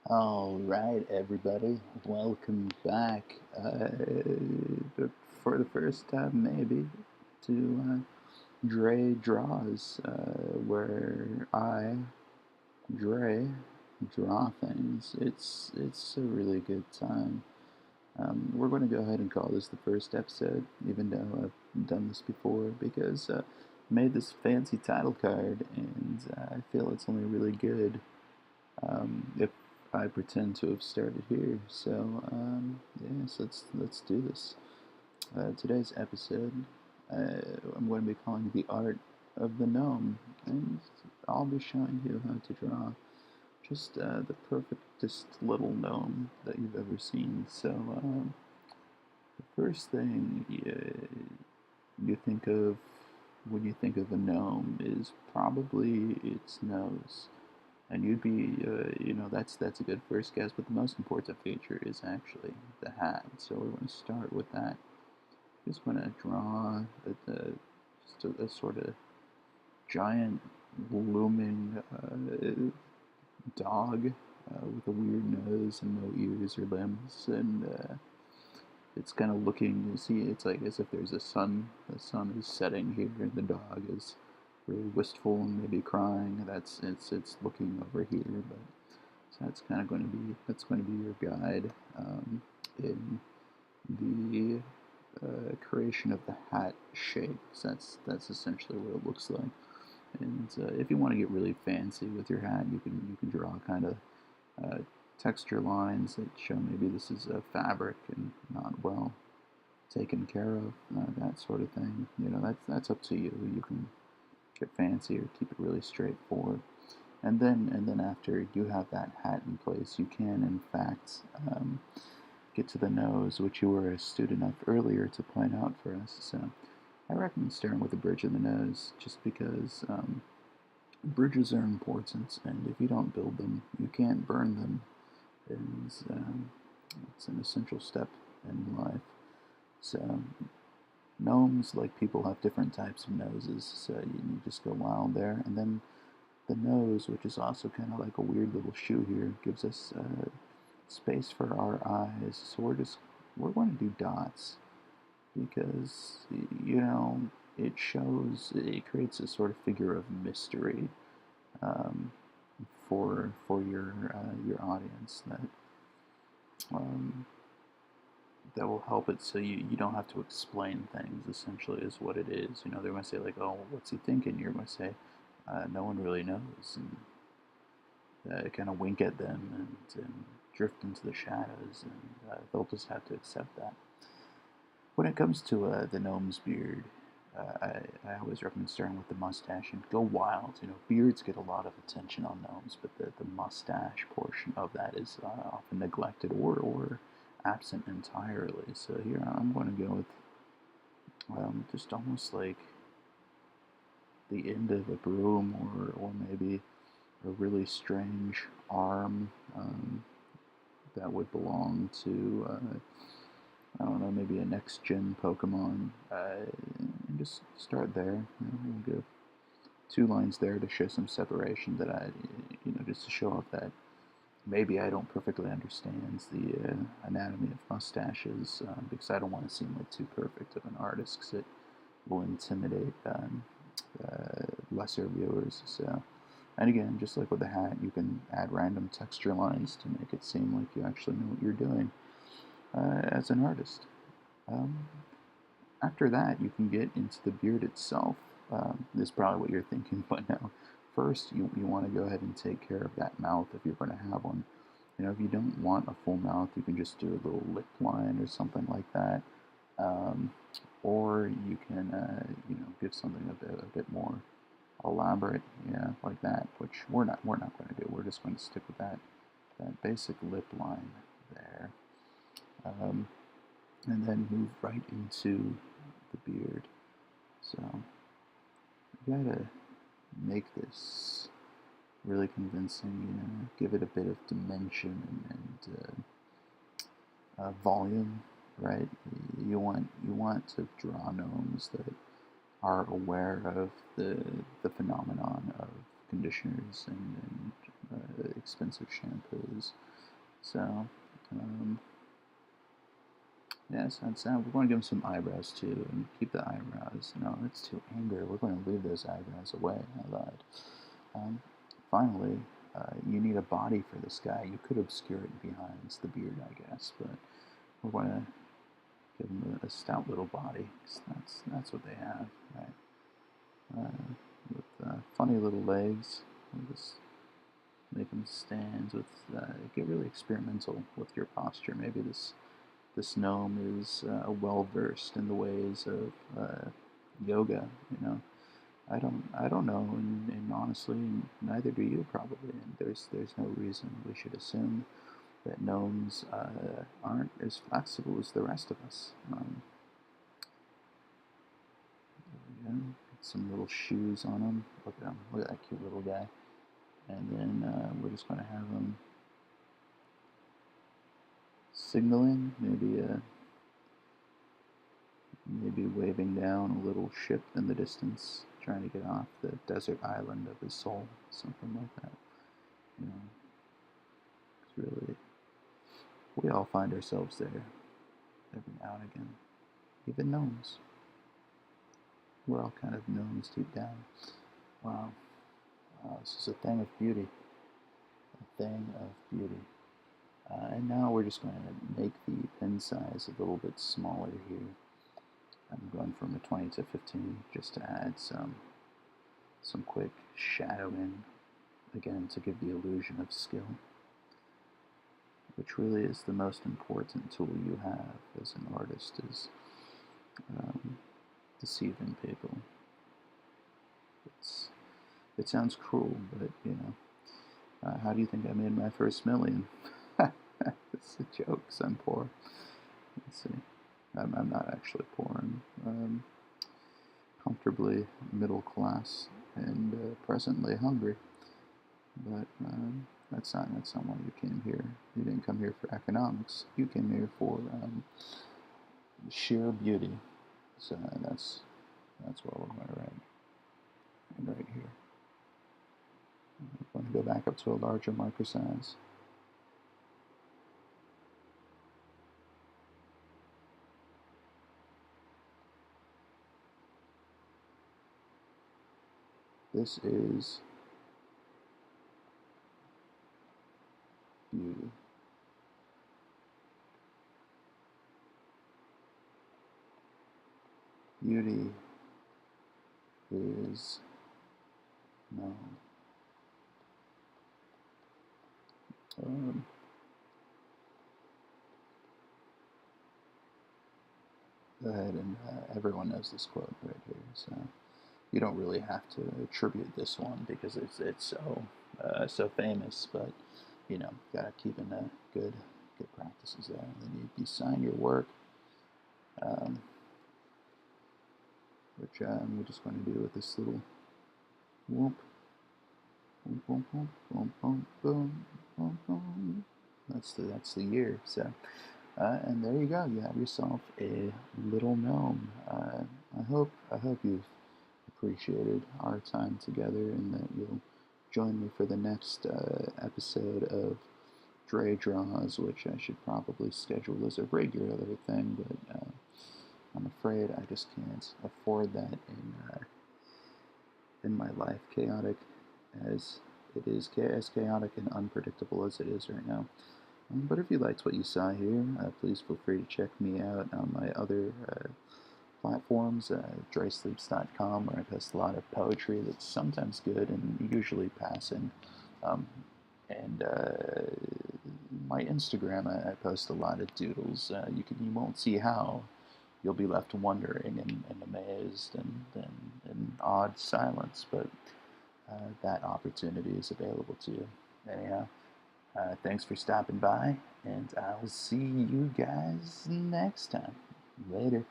All right, everybody, welcome back for the first time, maybe, to Dre Draws, where Dre, draw things. It's a really good time. We're going to go ahead and call this the first episode, even though I've done this before, because I made this fancy title card, and I feel it's only really good if I pretend to have started here. So yes, let's do this. Today's episode, I'm going to be calling the art of the gnome, and I'll be showing you how to draw just the perfectest little gnome that you've ever seen. So the first thing you think of when you think of a gnome is probably its nose. And you'd be, that's a good first guess. But the most important feature is actually the hat. So we're going to start with that. Just going to draw just a sort of giant looming dog with a weird nose and no ears or limbs, and it's kind of looking. You see, it's like as if there's a sun. The sun is setting here, and the dog is really wistful and maybe crying. It's looking over here, but so that's going to be your guide in the creation of the hat shape. So that's essentially what it looks like. And if you want to get really fancy with your hat, you can draw kind of uh, texture lines that show maybe this is a fabric and not well taken care of, that sort of thing. That's up to you. You can get fancy or keep it really straightforward. And then after you have that hat in place, you can in fact get to the nose, which you were astute enough earlier to point out for us. So I recommend starting with the bridge of the nose, just because bridges are important, and if you don't build them, you can't burn them. And it's an essential step in life. So gnomes, like people, have different types of noses, so you just go wild there. And then the nose, which is also kind of like a weird little shoe here, gives us space for our eyes. So we're going to do dots because it creates a sort of figure of mystery um, for your audience um, that will help it, so you don't have to explain things. Essentially, is what it is. They're going to say like, "Oh, what's he thinking?" You're going to say, "No one really knows," and kind of wink at them and drift into the shadows, and they'll just have to accept that. When it comes to the gnome's beard, I always recommend starting with the mustache and go wild. Beards get a lot of attention on gnomes, but the mustache portion of that is often neglected or absent entirely. So here I'm going to go with just almost like the end of a broom, or maybe a really strange arm that would belong to, I don't know, maybe a next gen Pokemon. And just start there. We'll give 2 lines there to show some separation, just to show off that maybe I don't perfectly understand the anatomy of mustaches, because I don't want to seem like too perfect of an artist, because it will intimidate lesser viewers. So, and again, just like with the hat, you can add random texture lines to make it seem like you actually know what you're doing as an artist. Um, After that, you can get into the beard itself. This is probably what you're thinking, but now, first, you want to go ahead and take care of that mouth if you're going to have one. If you don't want a full mouth, you can just do a little lip line or something like that. Um, or you can, give something a bit more elaborate, yeah, like that, which we're not going to do. We're just going to stick with that basic lip line there. Um, and then move right into the beard. So you gotta make this really convincing, give it a bit of dimension and volume, right? You want to draw gnomes that are aware of the phenomenon of conditioners and expensive shampoos. So, yes, we're going to give him some eyebrows too, and keep the eyebrows. No, that's too angry. We're going to leave those eyebrows away. I lied. Um, Finally, you need a body for this guy. You could obscure it behind the beard, I guess, but we're going to give him a stout little body. 'Cause that's what they have, right? With funny little legs. We'll just make them stand with. Get really experimental with your posture. Maybe this gnome is well versed in the ways of yoga. I don't know, and honestly, neither do you probably. And there's no reason we should assume that gnomes aren't as flexible as the rest of us. There we go. Get some little shoes on him. Look at him. Look at that cute little guy. And then we're just going to have him signaling, maybe waving down a little ship in the distance, trying to get off the desert island of his soul, something like that. It's really, we all find ourselves there every now and again. Even gnomes. We're all kind of gnomes deep down. Wow. This is a thing of beauty. A thing of beauty. And now we're just going to make the pen size a little bit smaller here. I'm going from a 20 to 15 just to add some quick shadowing, again, to give the illusion of skill, which really is the most important tool you have as an artist, is deceiving people. It sounds cruel, but how do you think I made my first million? It's a joke, 'cause I'm poor. Let's see. I'm not actually poor. I'm comfortably middle class and presently hungry. But that's not why you came here. You didn't come here for economics. You came here for sheer beauty. So that's what we're going to write right here. I'm going to go back up to a larger marker size. This is beauty. Beauty is known. Go ahead and everyone knows this quote right here, so you don't really have to attribute this one because it's so famous. But gotta keep in the good practices there. And then you sign your work, which we're just going to do with this little whoop, boom, boom, boom, boom, boom, boom, boom, boom. That's the year. So. And there you go. You have yourself a little gnome. I hope you've appreciated our time together, and that you'll join me for the next episode of Dre Draws, which I should probably schedule as a regular thing, but I'm afraid I just can't afford that in my life. Chaotic as it is, as chaotic and unpredictable as it is right now. But if you liked what you saw here, please feel free to check me out on my other platforms, drysleeps.com, where I post a lot of poetry that's sometimes good and usually passing. And my Instagram, I post a lot of doodles. You won't see how. You'll be left wondering and amazed and in odd silence, but that opportunity is available to you. Anyhow. Thanks for stopping by, and I'll see you guys next time. Later.